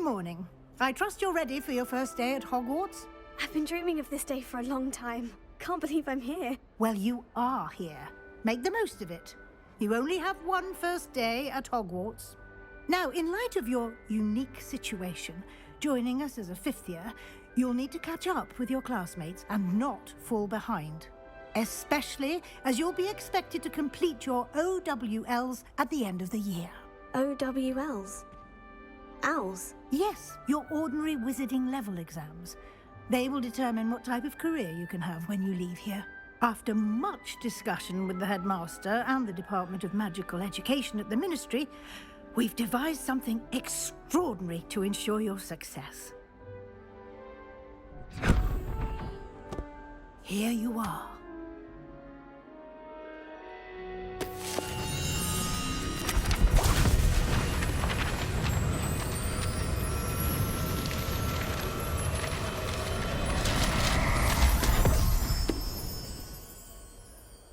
morning. I trust you're ready for your first day at Hogwarts? I've been dreaming of this day for a long time. Can't believe I'm here. Well, you are here. Make the most of it. You only have one first day at Hogwarts. Now, in light of your unique situation, joining us as a fifth year, you'll need to catch up with your classmates and not fall behind. Especially as you'll be expected to complete your OWLs at the end of the year. OWLs? Owls? Yes, your ordinary wizarding level exams. They will determine what type of career you can have when you leave here. After much discussion with the headmaster and the Department of Magical Education at the Ministry, we've devised something extraordinary to ensure your success. Here you are.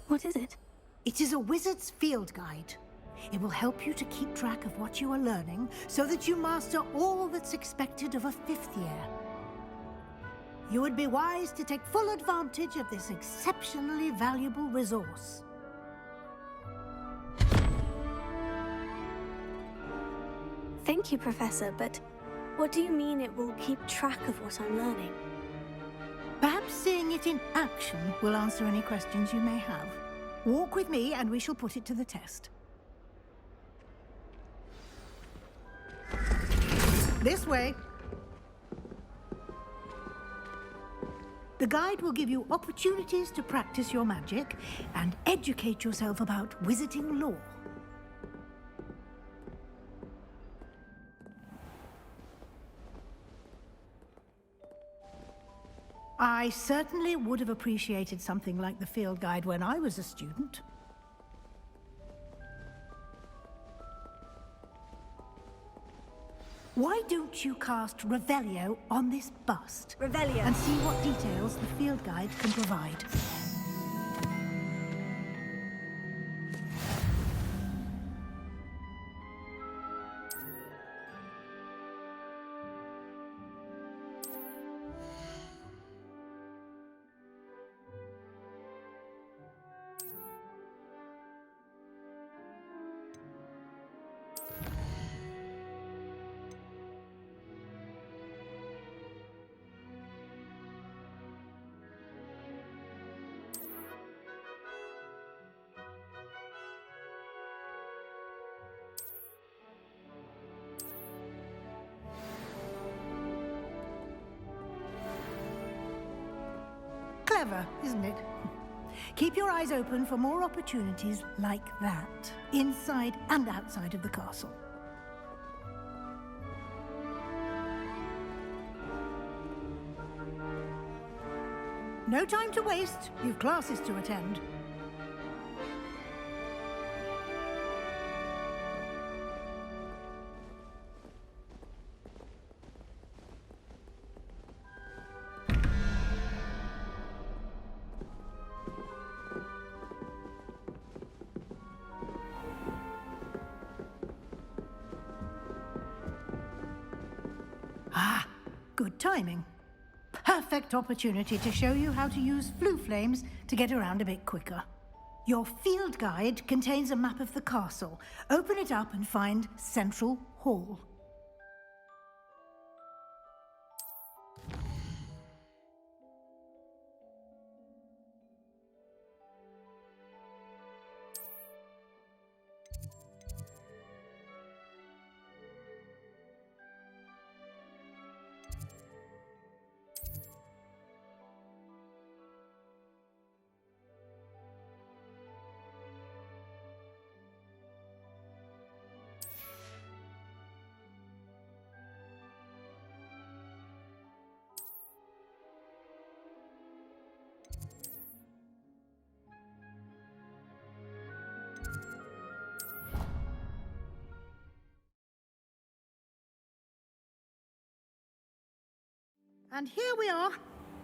What is it? It is a wizard's field guide. It will help you to keep track of what you are learning so that you master all that's expected of a fifth year. You would be wise to take full advantage of this exceptionally valuable resource. Thank you, Professor, but what do you mean it will keep track of what I'm learning? Perhaps seeing it in action will answer any questions you may have. Walk with me and we shall put it to the test. This way. The guide will give you opportunities to practice your magic and educate yourself about wizarding lore. I certainly would have appreciated something like the field guide when I was a student. Why don't you cast Revelio on this bust? Revelio. And see what details the field guide can provide. Clever, isn't it? Keep your eyes open for more opportunities like that, inside and outside of the castle. No time to waste. You've classes to attend. Ah, good timing. Perfect opportunity to show you how to use flue flames to get around a bit quicker. Your field guide contains a map of the castle. Open it up and find Central Hall. And here we are.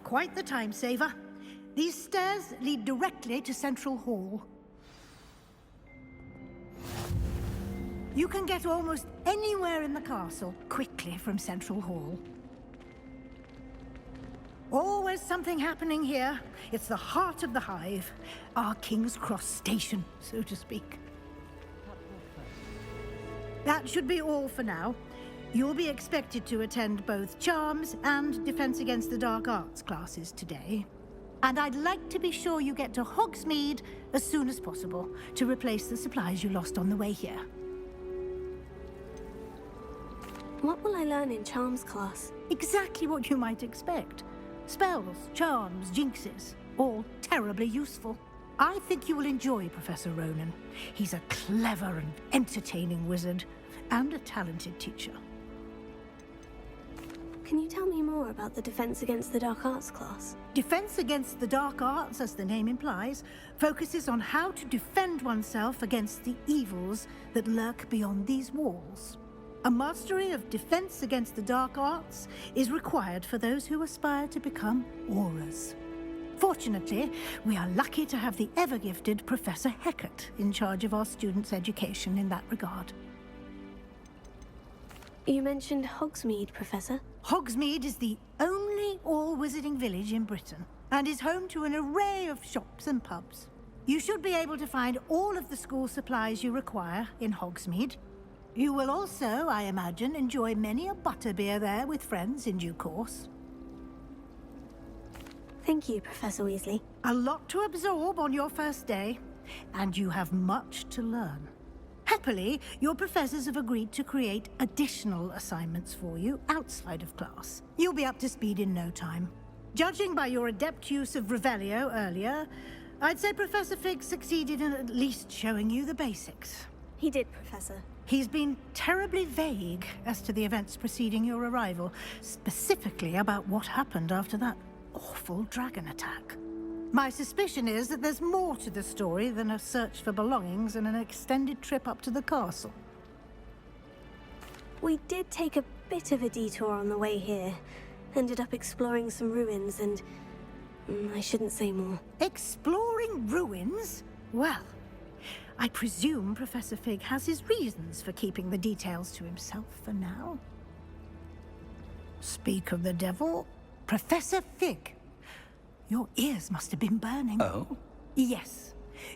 Quite the time saver. These stairs lead directly to Central Hall. You can get almost anywhere in the castle quickly from Central Hall. Always something happening here. It's the heart of the hive. Our King's Cross station, so to speak. That should be all for now. You'll be expected to attend both Charms and Defense Against the Dark Arts classes today. And I'd like to be sure you get to Hogsmeade as soon as possible to replace the supplies you lost on the way here. What will I learn in Charms class? Exactly what you might expect. Spells, charms, jinxes, all terribly useful. I think you will enjoy Professor Ronan. He's a clever and entertaining wizard, and a talented teacher. Can you tell me more about the Defense Against the Dark Arts class? Defense Against the Dark Arts, as the name implies, focuses on how to defend oneself against the evils that lurk beyond these walls. A mastery of Defense Against the Dark Arts is required for those who aspire to become Aurors. Fortunately, we are lucky to have the ever-gifted Professor Hecat in charge of our students' education in that regard. You mentioned Hogsmeade, Professor. Hogsmeade is the only all-wizarding village in Britain, and is home to an array of shops and pubs. You should be able to find all of the school supplies you require in Hogsmeade. You will also, I imagine, enjoy many a butterbeer there with friends in due course. Thank you, Professor Weasley. A lot to absorb on your first day, and you have much to learn. Happily, your professors have agreed to create additional assignments for you outside of class. You'll be up to speed in no time. Judging by your adept use of Revelio earlier, I'd say Professor Fig succeeded in at least showing you the basics. He did, Professor. He's been terribly vague as to the events preceding your arrival, specifically about what happened after that awful dragon attack. My suspicion is that there's more to the story than a search for belongings and an extended trip up to the castle. We did take a bit of a detour on the way here. Ended up exploring some ruins and... I shouldn't say more. Exploring ruins? Well, I presume Professor Fig has his reasons for keeping the details to himself for now. Speak of the devil, Professor Fig. Your ears must have been burning. Oh? Yes.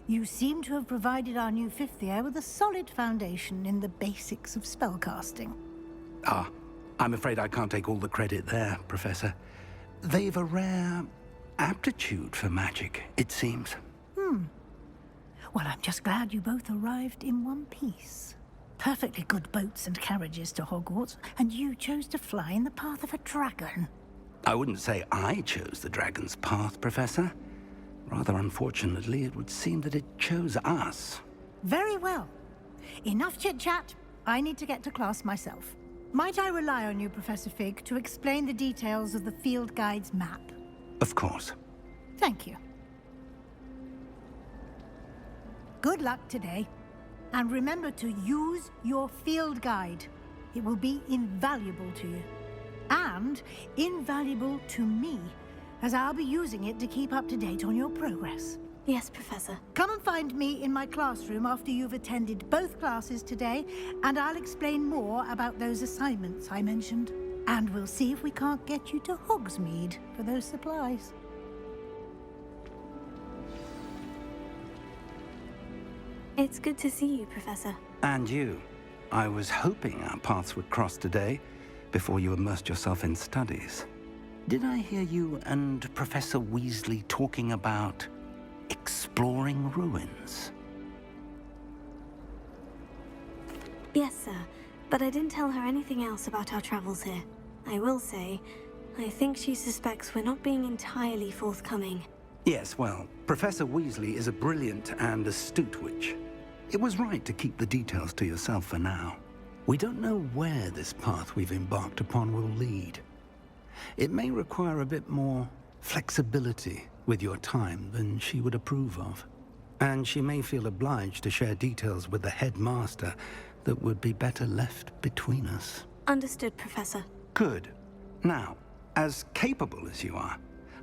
You seem to have provided our new fifth year with a solid foundation in the basics of spellcasting. Ah, I'm afraid I can't take all the credit there, Professor. They've a rare aptitude for magic, it seems. Well, I'm just glad you both arrived in one piece. Perfectly good boats and carriages to Hogwarts, and you chose to fly in the path of a dragon. I wouldn't say I chose the dragon's path, Professor. Rather unfortunately, it would seem that it chose us. Very well. Enough chit-chat. I need to get to class myself. Might I rely on you, Professor Fig, to explain the details of the field guide's map? Of course. Thank you. Good luck today. And remember to use your field guide. It will be invaluable to you. And invaluable to me, as I'll be using it to keep up to date on your progress. Yes, Professor. Come and find me in my classroom after you've attended both classes today, and I'll explain more about those assignments I mentioned. And we'll see if we can't get you to Hogsmeade for those supplies. It's good to see you, Professor. And you. I was hoping our paths would cross today, before you immersed yourself in studies. Did I hear you and Professor Weasley talking about exploring ruins? Yes, sir. But I didn't tell her anything else about our travels here. I will say, I think she suspects we're not being entirely forthcoming. Yes, well, Professor Weasley is a brilliant and astute witch. It was right to keep the details to yourself for now. We don't know where this path we've embarked upon will lead. It may require a bit more flexibility with your time than she would approve of. And she may feel obliged to share details with the headmaster that would be better left between us. Understood, Professor. Good. Now, as capable as you are,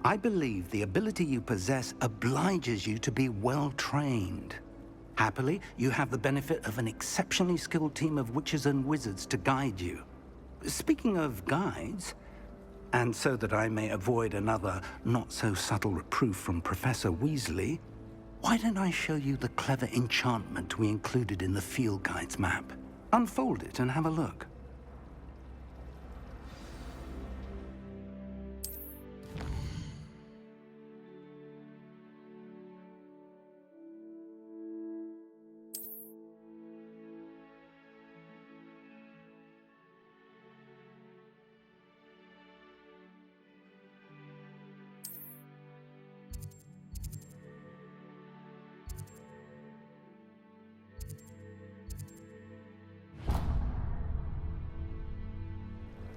I believe the ability you possess obliges you to be well trained. Happily, you have the benefit of an exceptionally skilled team of witches and wizards to guide you. Speaking of guides, and so that I may avoid another not-so-subtle reproof from Professor Weasley, why don't I show you the clever enchantment we included in the field guide's map? Unfold it and have a look.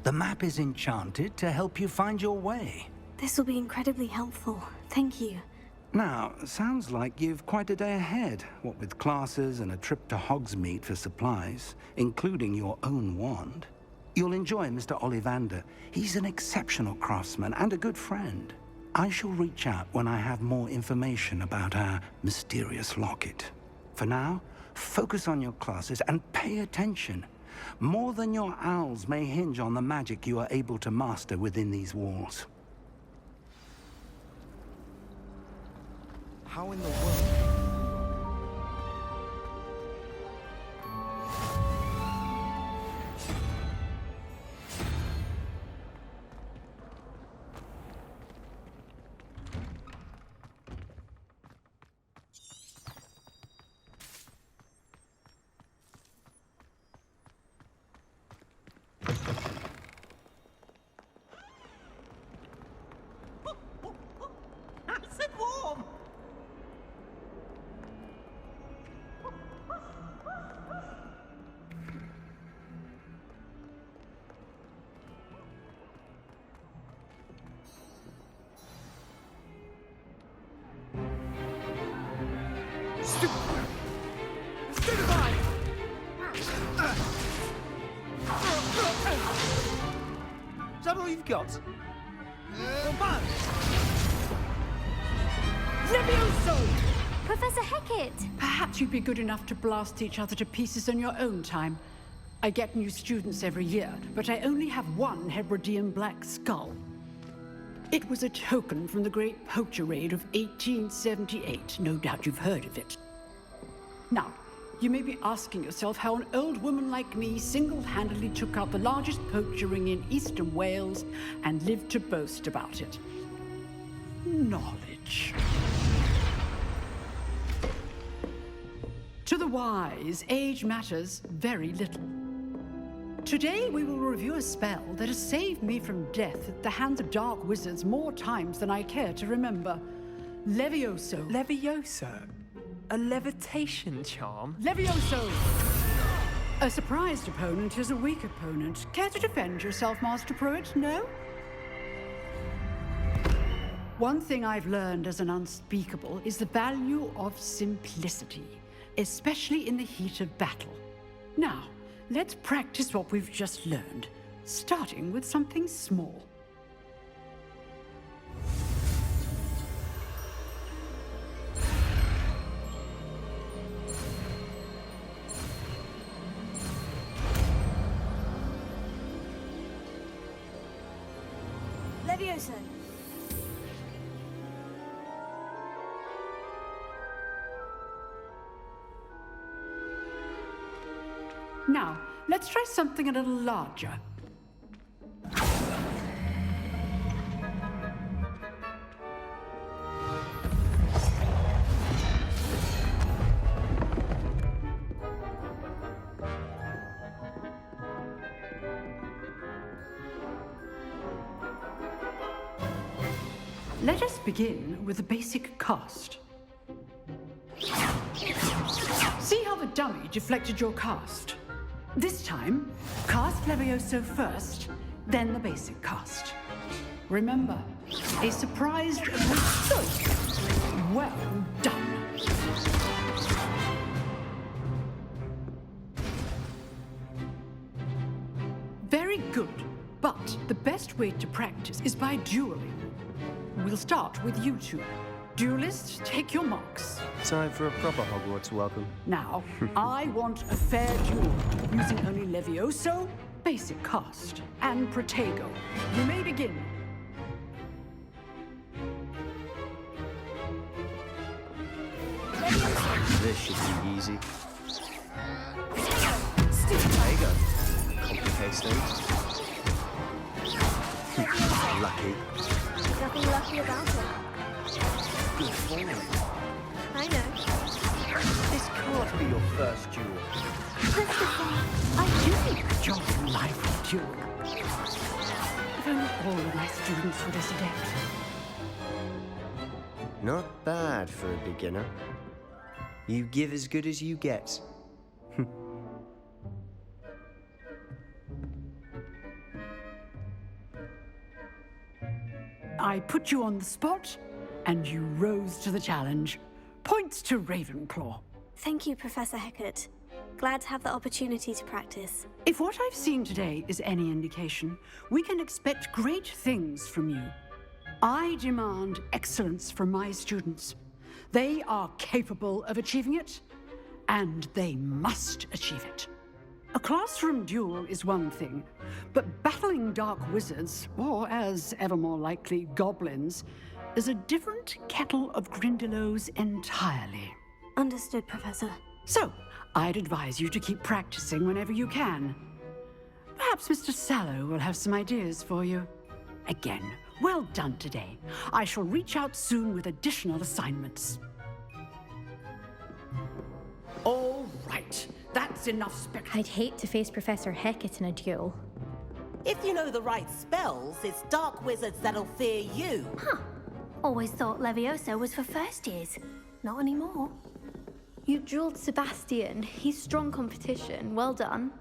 The map is enchanted to help you find your way. This will be incredibly helpful. Thank you. Now, sounds like you've quite a day ahead, what with classes and a trip to Hogsmeade for supplies, including your own wand. You'll enjoy Mr. Ollivander. He's an exceptional craftsman and a good friend. I shall reach out when I have more information about our mysterious locket. For now, focus on your classes and pay attention. More than your owls may hinge on the magic you are able to master within these walls. How in the world? Is that all you've got? Levioso! Professor Hecat! Perhaps you'd be good enough to blast each other to pieces on your own time. I get new students every year, but I only have one Hebridean black skull. It was a token from the Great Poacher Raid of 1878. No doubt you've heard of it. Now, you may be asking yourself how an old woman like me single-handedly took out the largest poacher ring in eastern Wales and lived to boast about it. Knowledge. To the wise, age matters very little. Today we will review a spell that has saved me from death at the hands of dark wizards more times than I care to remember. Levioso. Levioso? A levitation charm? Levioso! A surprised opponent is a weak opponent. Care to defend yourself, Master Pruitt? No? One thing I've learned as an unspeakable is the value of simplicity, especially in the heat of battle. Now, let's practice what we've just learned, starting with something small. Levioso! Now, let's try something a little larger. Let us begin with the basic cast. See how the dummy deflected your cast? This time, cast Levioso first, then the basic cast. Remember, a surprised result. Well done. Very good, but the best way to practice is by dueling. We'll start with you two. Duelist, take your marks. Time for a proper Hogwarts welcome. Now, I want a fair duel, using only Levioso, basic cast, and Protego. You may begin. This should be easy. There you go. Complicate things. Lucky. Nothing lucky about it. Good form. I know. This can't be your first duel. I do think a jolly lively duel. If only all of my students were this adept. Not bad for a beginner. You give as good as you get. I put you on the spot, and you rose to the challenge. Points to Ravenclaw. Thank you, Professor Hecat. Glad to have the opportunity to practice. If what I've seen today is any indication, we can expect great things from you. I demand excellence from my students. They are capable of achieving it, and they must achieve it. A classroom duel is one thing, but battling dark wizards, or as ever more likely, goblins, is a different kettle of Grindylows entirely. Understood, Professor. So, I'd advise you to keep practicing whenever you can. Perhaps Mr. Sallow will have some ideas for you. Again, well done today. I shall reach out soon with additional assignments. All right, that's enough spectacle. I'd hate to face Professor Hecat in a duel. If you know the right spells, it's dark wizards that'll fear you. Huh. Always thought Levioso was for first years. Not anymore. You dueled Sebastian. He's strong competition. Well done.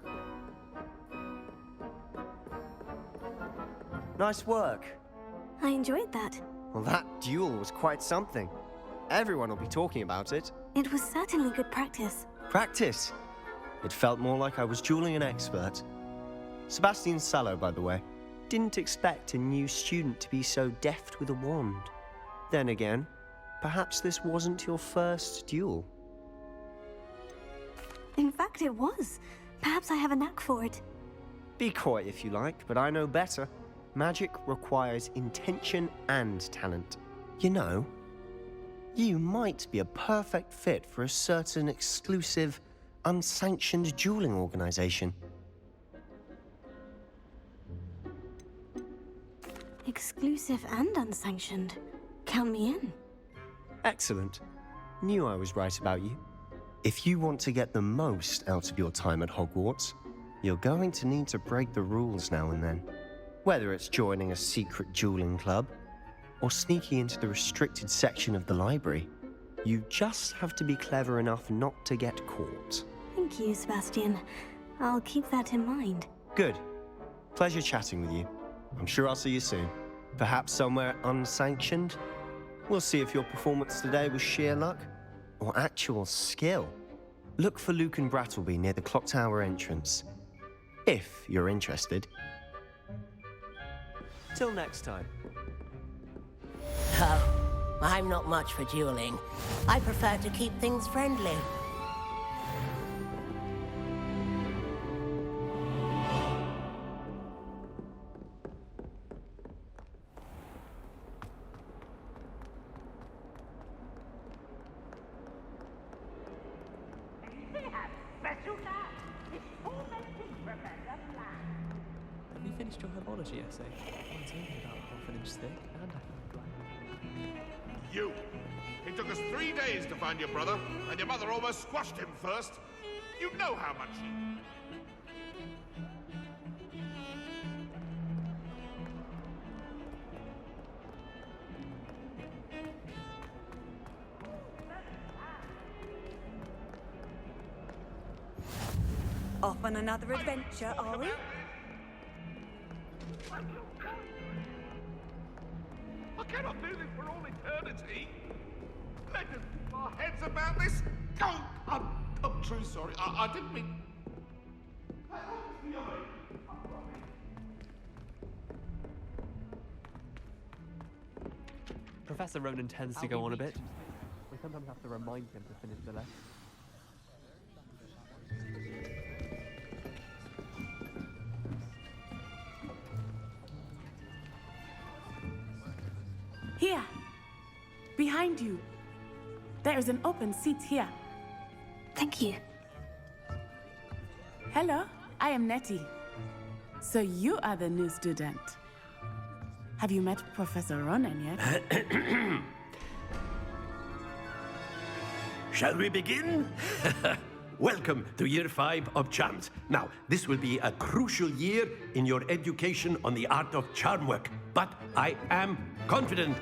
Nice work. I enjoyed that. Well, that duel was quite something. Everyone will be talking about it. It was certainly good practice. Practice. It felt more like I was dueling an expert. Sebastian Sallow, by the way. Didn't expect a new student to be so deft with a wand. Then again, perhaps this wasn't your first duel. In fact, it was. Perhaps I have a knack for it. Be coy if you like, but I know better. Magic requires intention and talent. You know, you might be a perfect fit for a certain exclusive, unsanctioned dueling organization. Exclusive and unsanctioned. Count me in. Excellent. Knew I was right about you. If you want to get the most out of your time at Hogwarts, you're going to need to break the rules now and then. Whether it's joining a secret dueling club, or sneaking into the restricted section of the library, you just have to be clever enough not to get caught. Thank you, Sebastian. I'll keep that in mind. Good. Pleasure chatting with you. I'm sure I'll see you soon. Perhaps somewhere unsanctioned? We'll see if your performance today was sheer luck or actual skill. Look for Luke and Brattleby near the clock tower entrance, if you're interested. Till next time. Oh, I'm not much for dueling. I prefer to keep things friendly. Have you finished your herbology essay? Mine's only about half an inch thick and I found black. You! It took us 3 days to find your brother, and your mother almost squashed him first. You know how much he... Off on another adventure, are we? I cannot do this for all eternity. Let us keep our heads about this. Oh, I'm truly sorry. I didn't mean... Professor Ronan tends to go on a bit. We sometimes have to remind him to finish the lesson. Here, behind you. There is an open seat here. Thank you. Hello, I am Nettie. So you are the new student. Have you met Professor Ronan yet? Shall we begin? Welcome to Year 5 of Charms. Now, this will be a crucial year in your education on the art of charm work. But I am confident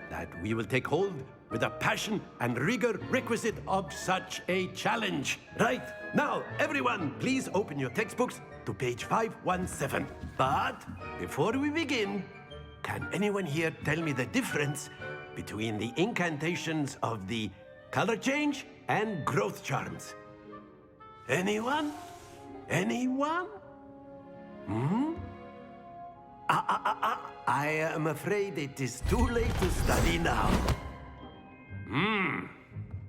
that we will take hold with the passion and rigor requisite of such a challenge. Right, now, everyone, please open your textbooks to page 517. But before we begin, can anyone here tell me the difference between the incantations of the color change and growth charms? Anyone? Anyone? I am afraid it is too late to study now.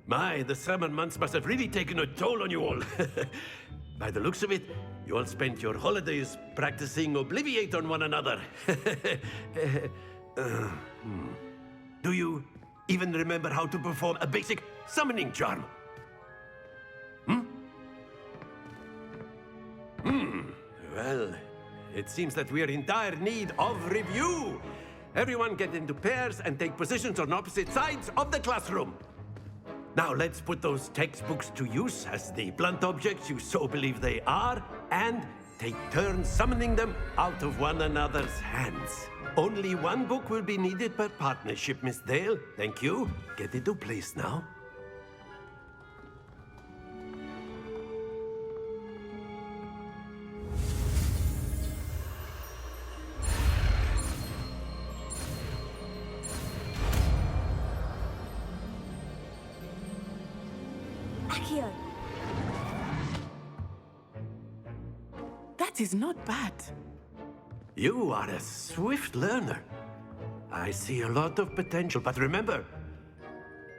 My, the summer months must have really taken a toll on you all. By the looks of it, you all spent your holidays practicing Obliviate on one another. Do you even remember how to perform a basic summoning charm? Well, it seems that we are in dire need of review. Everyone get into pairs and take positions on opposite sides of the classroom. Now let's put those textbooks to use as the blunt objects you so believe they are, and take turns summoning them out of one another's hands. Only one book will be needed per partnership, Miss Dale. Thank you. Get into place now. Accio. That is not bad. You are a swift learner. I see a lot of potential, but remember,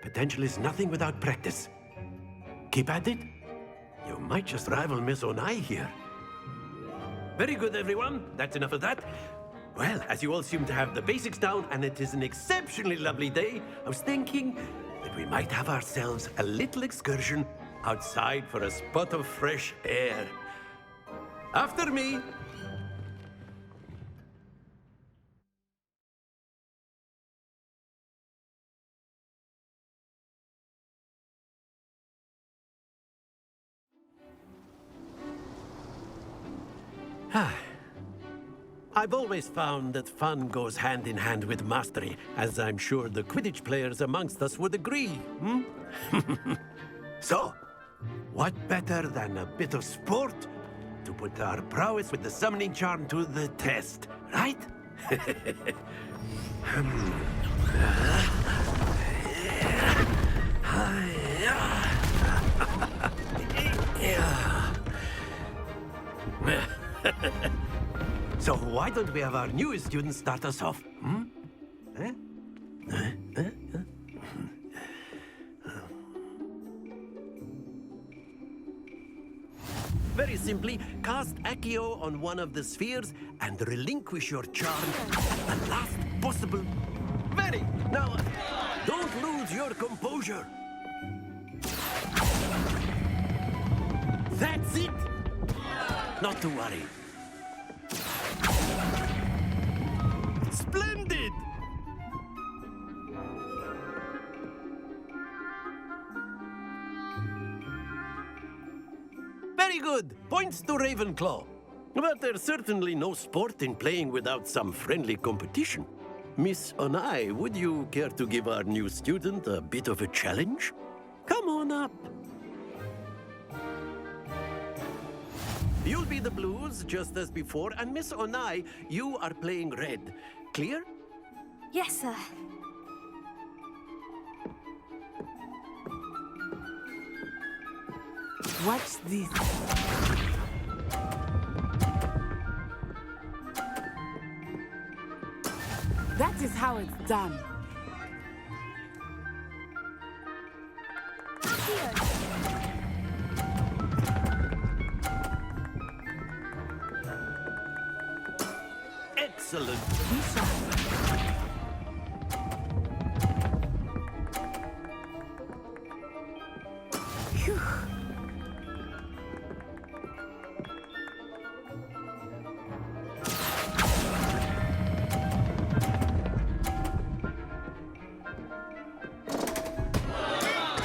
potential is nothing without practice. Keep at it. You might just rival Miss Onai here. Very good, everyone. That's enough of that. Well, as you all seem to have the basics down, and it is an exceptionally lovely day, I was thinking that we might have ourselves a little excursion outside for a spot of fresh air. After me. I've always found that fun goes hand in hand with mastery, as I'm sure the Quidditch players amongst us would agree. So, what better than a bit of sport to put our prowess with the summoning charm to the test, right? So why don't we have our newest student start us off? Very simply, cast Accio on one of the spheres and relinquish your charm at the last possible... Now, don't lose your composure. That's it! Not to worry. Splendid! Very good. Points to Ravenclaw. But there's certainly no sport in playing without some friendly competition. Miss Onai, would you care to give our new student a bit of a challenge? Come on up. You'll be the blues, just as before, and Miss Onai, you are playing red. Clear? Yes, sir. Watch this. That is how it's done. Excellent. Phew.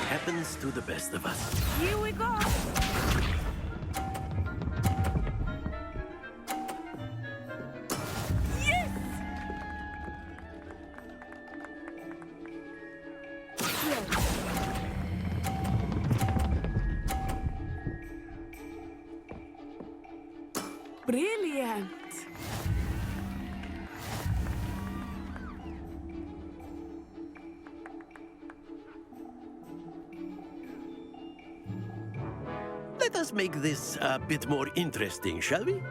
Happens to the best of us. Here we go. Yes! Brilliant. Let us make this a bit more interesting, shall we?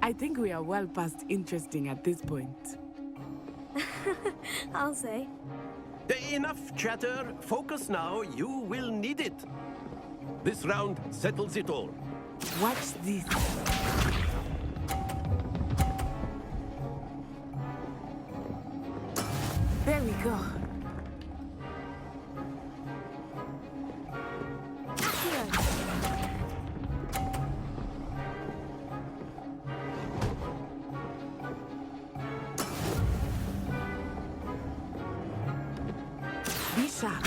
I think we are well past interesting at this point. I'll say. Enough chatter. Focus now. You will need it. This round settles it all. Watch this. There we go. Be sharp.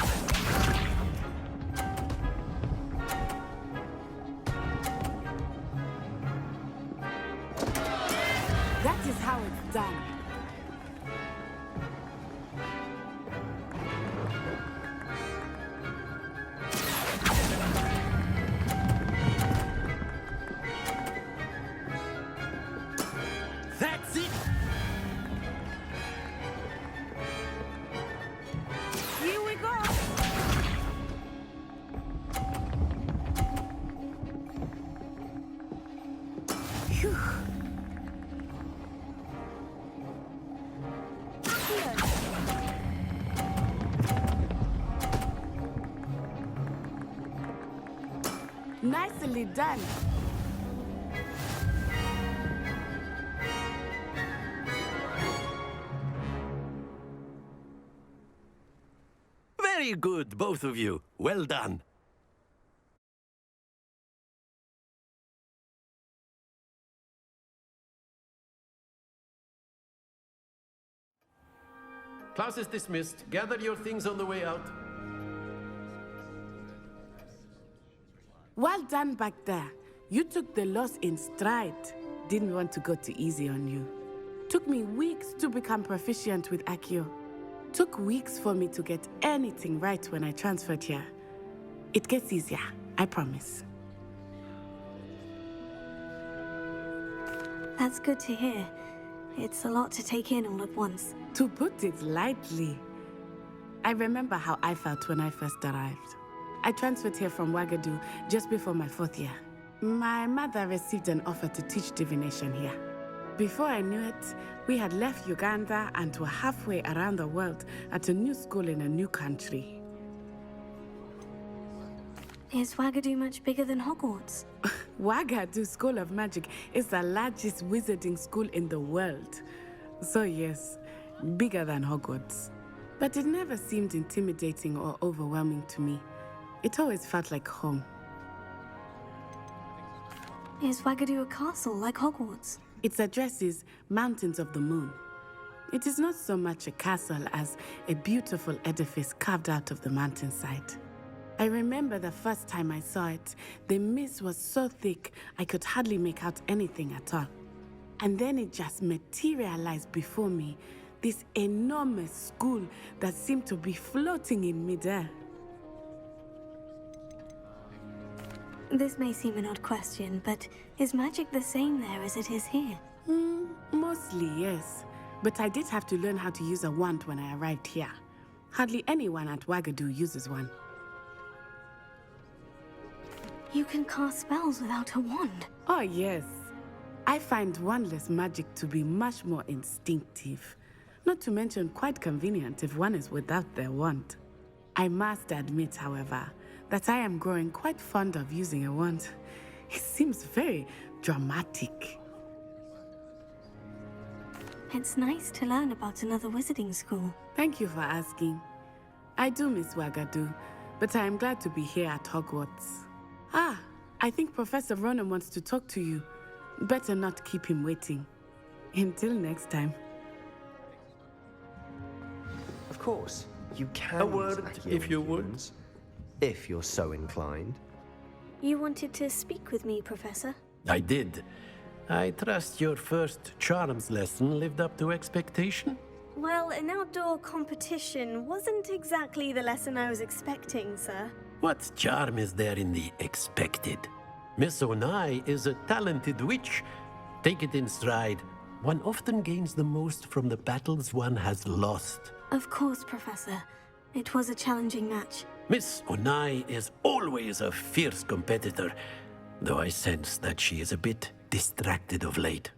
That is how it's done. That's it. Here we go. Phew. Nicely done. Very good, both of you. Well done. Class is dismissed. Gather your things on the way out. Well done back there. You took the loss in stride. Didn't want to go too easy on you. Took me weeks to become proficient with Accio. Took weeks for me to get anything right when I transferred here. It gets easier, I promise. That's good to hear. It's a lot to take in all at once. To put it lightly, I remember how I felt when I first arrived. I transferred here from Wagadu just before my 4th year. My mother received an offer to teach divination here. Before I knew it, we had left Uganda and were halfway around the world at a new school in a new country. Is Wagadu much bigger than Hogwarts? Wagadu School of Magic is the largest wizarding school in the world. So yes, bigger than Hogwarts. But it never seemed intimidating or overwhelming to me. It always felt like home. Is Wagadu a castle like Hogwarts? Its address is Mountains of the Moon. It is not so much a castle as a beautiful edifice carved out of the mountainside. I remember the first time I saw it, the mist was so thick I could hardly make out anything at all. And then it just materialized before me, this enormous school that seemed to be floating in midair. This may seem an odd question, but is magic the same there as it is here? Mostly, yes. But I did have to learn how to use a wand when I arrived here. Hardly anyone at Wagadu uses one. You can cast spells without a wand? Oh, yes. I find wandless magic to be much more instinctive. Not to mention quite convenient if one is without their wand. I must admit, however, that I am growing quite fond of using a wand. It seems very dramatic. It's nice to learn about another wizarding school. Thank you for asking. I do miss Wagadu, but I am glad to be here at Hogwarts. Ah, I think Professor Ronan wants to talk to you. Better not keep him waiting. Until next time. Of course, you can A word, if you would. wounds, if you're so inclined. You wanted to speak with me, Professor? I did. I trust your first charms lesson lived up to expectation? Well, an outdoor competition wasn't exactly the lesson I was expecting, sir. What charm is there in the expected? Miss Onai is a talented witch. Take it in stride. One often gains the most from the battles one has lost. Of course, Professor. It was a challenging match. Miss Onai is always a fierce competitor, though I sense that she is a bit distracted of late.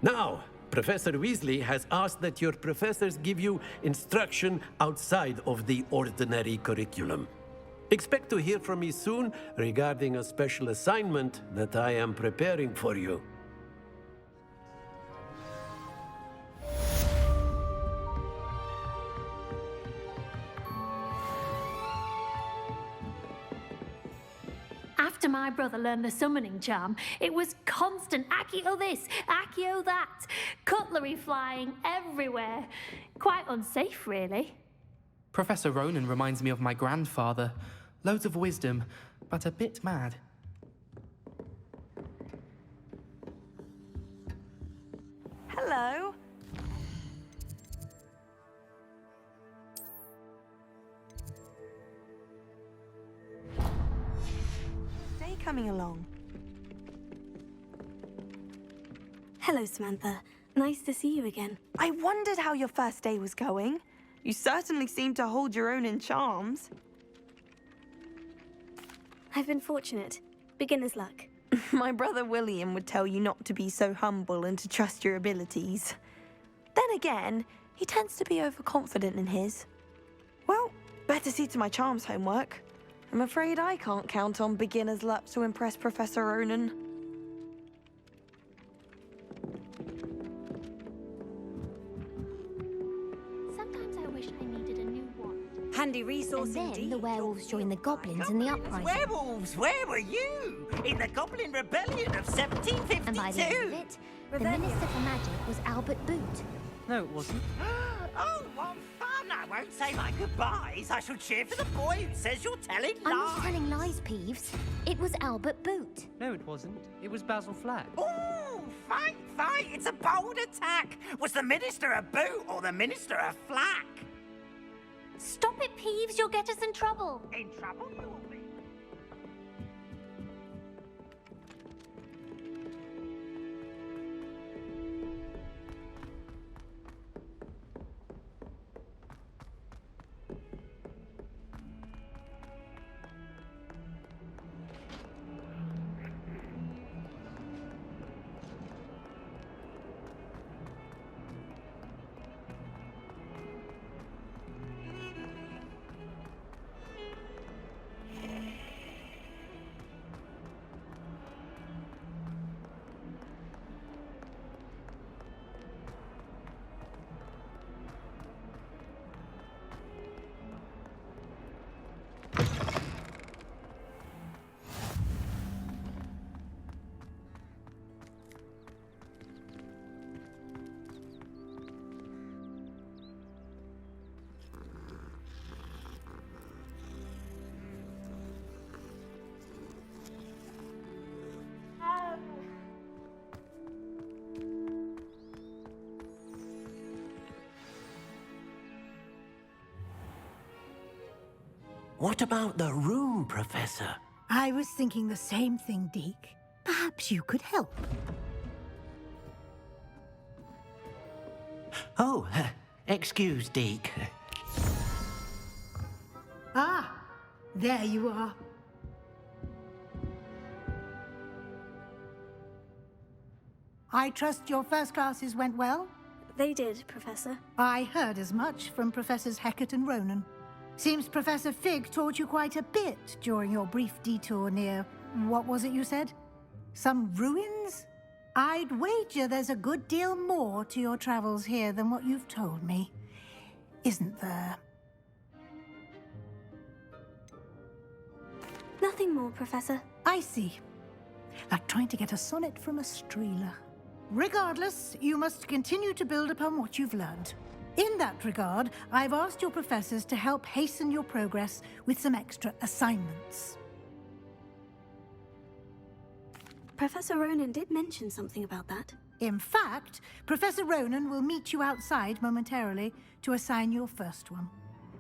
Now, Professor Weasley has asked that your professors give you instruction outside of the ordinary curriculum. Expect to hear from me soon regarding a special assignment that I am preparing for you. After my brother learned the summoning charm, it was constant Accio this, Accio that, cutlery flying everywhere. Quite unsafe, really. Professor Ronan reminds me of my grandfather. Loads of wisdom, but a bit mad. Hello. Day coming along. Hello, Samantha. Nice to see you again. I wondered how your first day was going. You certainly seem to hold your own in charms. I've been fortunate. Beginner's luck. My brother William would tell you not to be so humble and to trust your abilities. Then again, he tends to be overconfident in his. Well, better see to my charms homework. I'm afraid I can't count on beginner's luck to impress Professor Ronan. Sometimes I wish I needed a new wand. Handy resource And then indeed. the werewolves joined the goblins in the uprising. Werewolves, where were you? In the Goblin Rebellion of 1752? And by the end of it, the Minister for Magic was Albert Boot. No, it wasn't. Oh, what fun! I won't say my goodbyes. I shall cheer for the boy who says you're telling I'm lies. not telling lies, Peeves. It was Albert Boot. No, it wasn't. It was Basil Flack. Oh, fight, fight! It's a bold attack. Was the Minister a boot or the Minister a flack? Stop it, Peeves. You'll get us in trouble. In trouble you will be. What about the room, Professor? I was thinking the same thing, Deke. Perhaps you could help. Oh, excuse, Deke. Ah, there you are. I trust your first classes went well? They did, Professor. I heard as much from Professors Hecat and Ronan. Seems Professor Fig taught you quite a bit during your brief detour near... what was it you said? Some ruins? I'd wager there's a good deal more to your travels here than what you've told me. Isn't there? Nothing more, Professor. I see. Like trying to get a sonnet from a streeler. Regardless, you must continue to build upon what you've learned. In that regard, I've asked your professors to help hasten your progress with some extra assignments. Professor Ronan did mention something about that. In fact, Professor Ronan will meet you outside momentarily to assign your first one.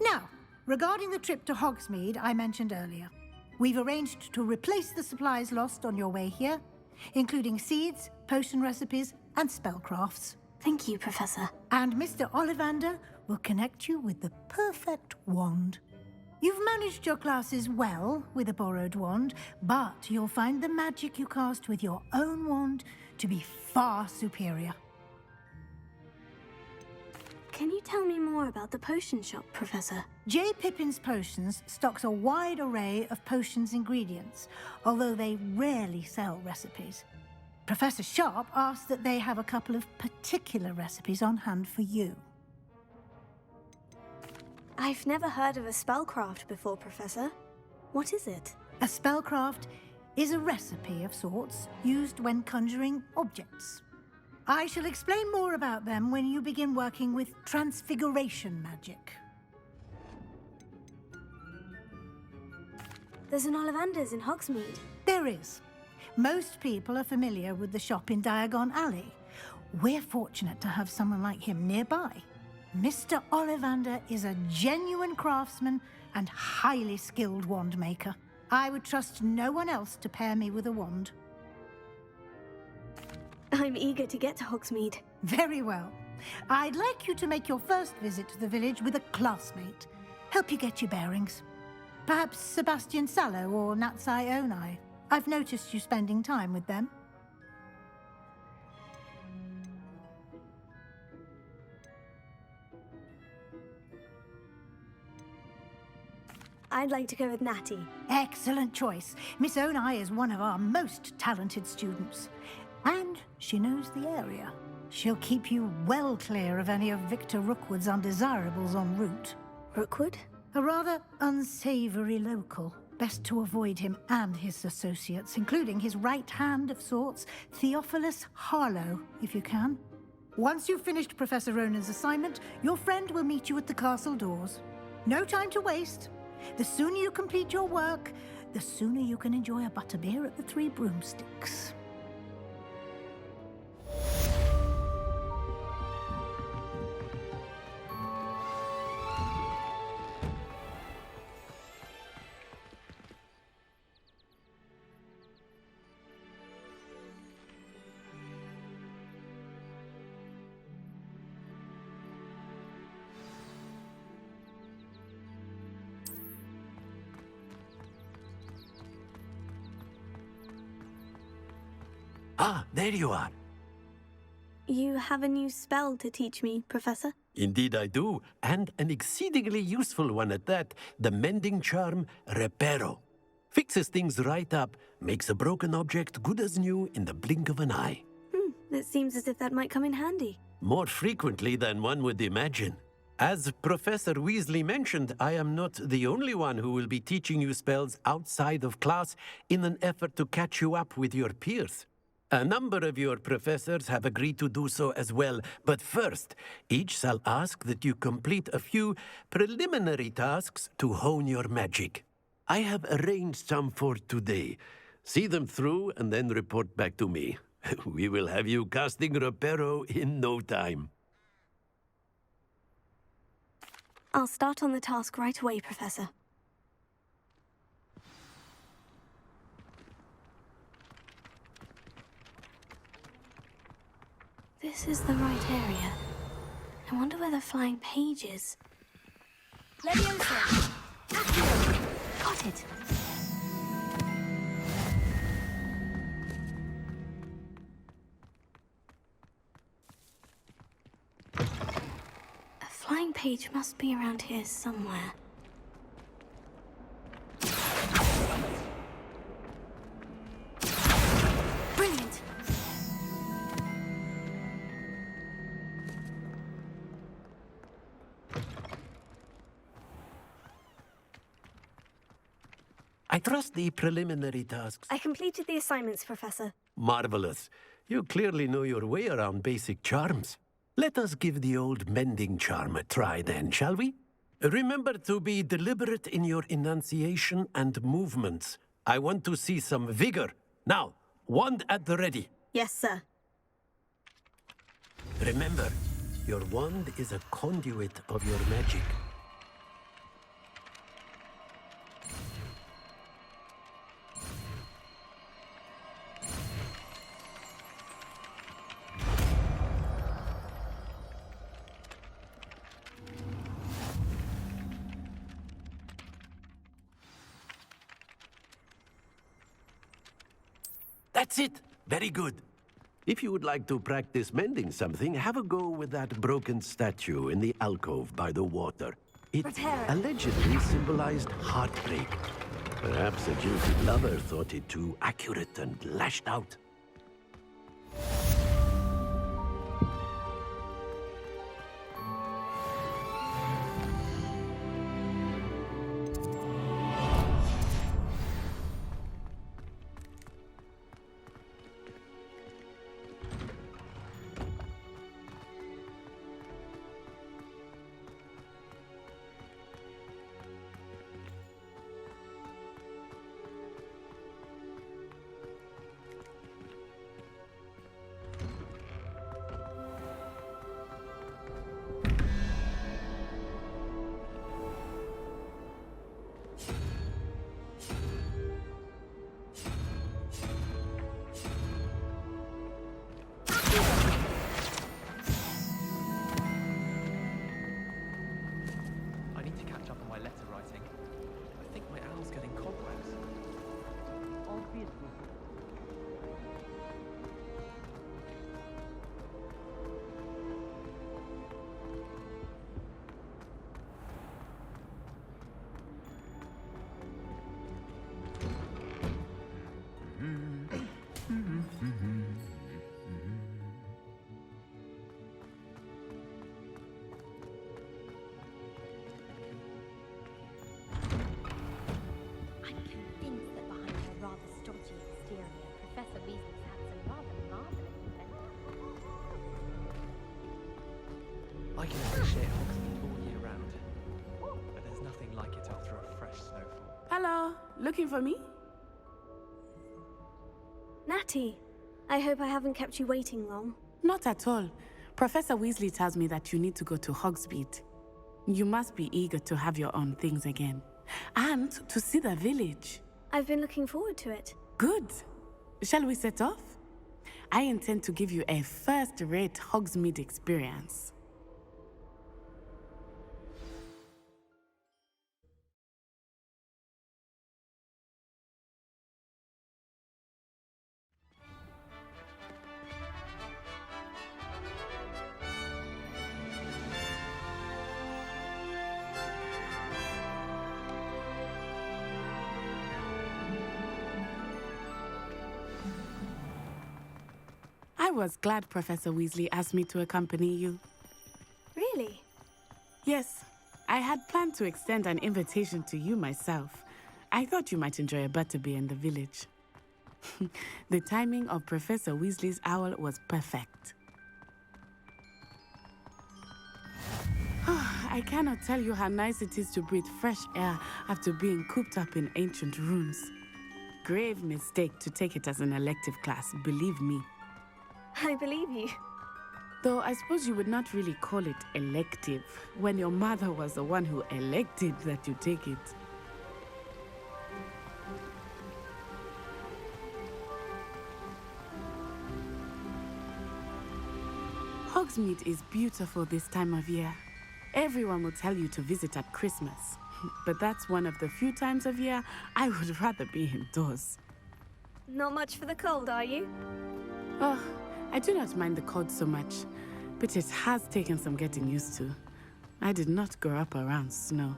Now, regarding the trip to Hogsmeade I mentioned earlier, we've arranged to replace the supplies lost on your way here, including seeds, potion recipes, and spellcrafts. Thank you, Professor. And Mr. Ollivander will connect you with the perfect wand. You've managed your classes well with a borrowed wand, but you'll find the magic you cast with your own wand to be far superior. Can you tell me more about the potion shop, Professor? J. Pippin's Potions stocks a wide array of potions ingredients, although they rarely sell recipes. Professor Sharp asked that they have a couple of particular recipes on hand for you. I've never heard of a spellcraft before, Professor. What is it? A spellcraft is a recipe of sorts used when conjuring objects. I shall explain more about them when you begin working with transfiguration magic. There's an Ollivander's in Hogsmeade. There is. Most people are familiar with the shop in Diagon Alley. We're fortunate to have someone like him nearby. Mr. Ollivander is a genuine craftsman and highly skilled wand maker. I would trust no one else to pair me with a wand. I'm eager to get to Hogsmeade. Very well. I'd like you to make your first visit to the village with a classmate. Help you get your bearings. Perhaps Sebastian Sallow or Natsai Onai. I've noticed you spending time with them. I'd like to go with Natty. Excellent choice. Miss Onai is one of our most talented students. And she knows the area. She'll keep you well clear of any of Victor Rookwood's undesirables en route. Rookwood? A rather unsavory local. Best to avoid him and his associates, including his right hand of sorts, Theophilus Harlow, if you can. Once you've finished Professor Ronan's assignment, your friend will meet you at the castle doors. No time to waste. The sooner you complete your work, the sooner you can enjoy a butterbeer at the Three Broomsticks. Ah, there you are. You have a new spell to teach me, Professor? Indeed I do, and an exceedingly useful one at that. The mending charm, Reparo. Fixes things right up, makes a broken object good as new in the blink of an eye. It seems as if that might come in handy. More frequently than one would imagine. As Professor Weasley mentioned, I am not the only one who will be teaching you spells outside of class in an effort to catch you up with your peers. A number of your professors have agreed to do so as well, but first, each shall ask that you complete a few preliminary tasks to hone your magic. I have arranged some for today. See them through and then report back to me. We will have you casting Reparo in no time. I'll start on the task right away, Professor. This is the right area. I wonder where the flying page is. Leviosa! Got it! A flying page must be around here somewhere. I trust the preliminary tasks. I completed the assignments, Professor. Marvelous. You clearly know your way around basic charms. Let us give the old mending charm a try then, shall we? Remember to be deliberate in your enunciation and movements. I want to see some vigor. Now, wand at the ready. Yes, sir. Remember, your wand is a conduit of your magic. That's it. Very good. If you would like to practice mending something, have a go with that broken statue in the alcove by the water. It allegedly symbolized heartbreak. Perhaps a jilted lover thought it too accurate and lashed out. I can appreciate Hogsmeade all year round, but there's nothing like it after a fresh snowfall. Hello, looking for me? Natty, I hope I haven't kept you waiting long. Not at all. Professor Weasley tells me that you need to go to Hogsmeade. You must be eager to have your own things again. And to see the village. I've been looking forward to it. Good. Shall we set off? I intend to give you a first-rate Hogsmeade experience. I was glad Professor Weasley asked me to accompany you. Really? Yes. I had planned to extend an invitation to you myself. I thought you might enjoy a butterbeer in the village. The timing of Professor Weasley's owl was perfect. I cannot tell you how nice it is to breathe fresh air after being cooped up in ancient rooms. Grave mistake to take it as an elective class, believe me. I believe you. Though I suppose you would not really call it elective when your mother was the one who elected that you take it. Hogsmeade is beautiful this time of year. Everyone will tell you to visit at Christmas, but that's one of the few times of year I would rather be indoors. Not much for the cold, are you? Oh, I do not mind the cold so much, but it has taken some getting used to. I did not grow up around snow.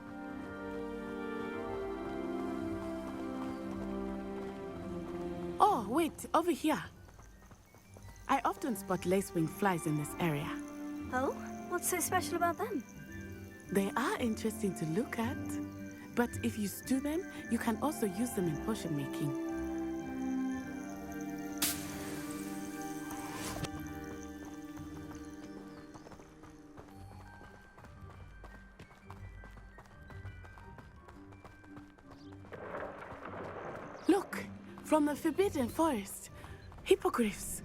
Oh, wait, over here. I often spot lacewing flies in this area. Oh? What's so special about them? They are interesting to look at. But if you stew them, you can also use them in potion making. Look, from the Forbidden Forest. Hippogriffs.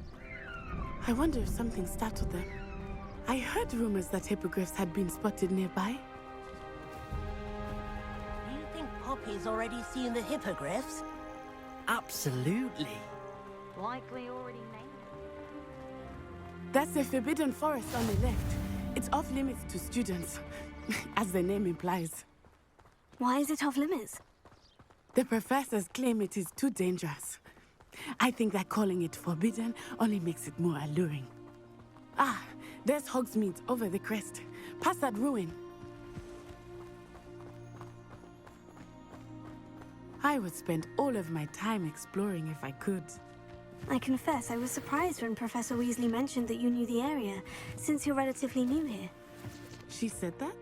I wonder if something startled them. I heard rumors that hippogriffs had been spotted nearby. Do you think Poppy's already seen the hippogriffs? Absolutely. Likely already named. That's the Forbidden Forest on the left. It's off limits to students, as the name implies. Why is it off limits? The professors claim it is too dangerous. I think that calling it forbidden only makes it more alluring. Ah, there's Hogsmeade over the crest. Past that ruin. I would spend all of my time exploring if I could. I confess I was surprised when Professor Weasley mentioned that you knew the area, since you're relatively new here. She said that?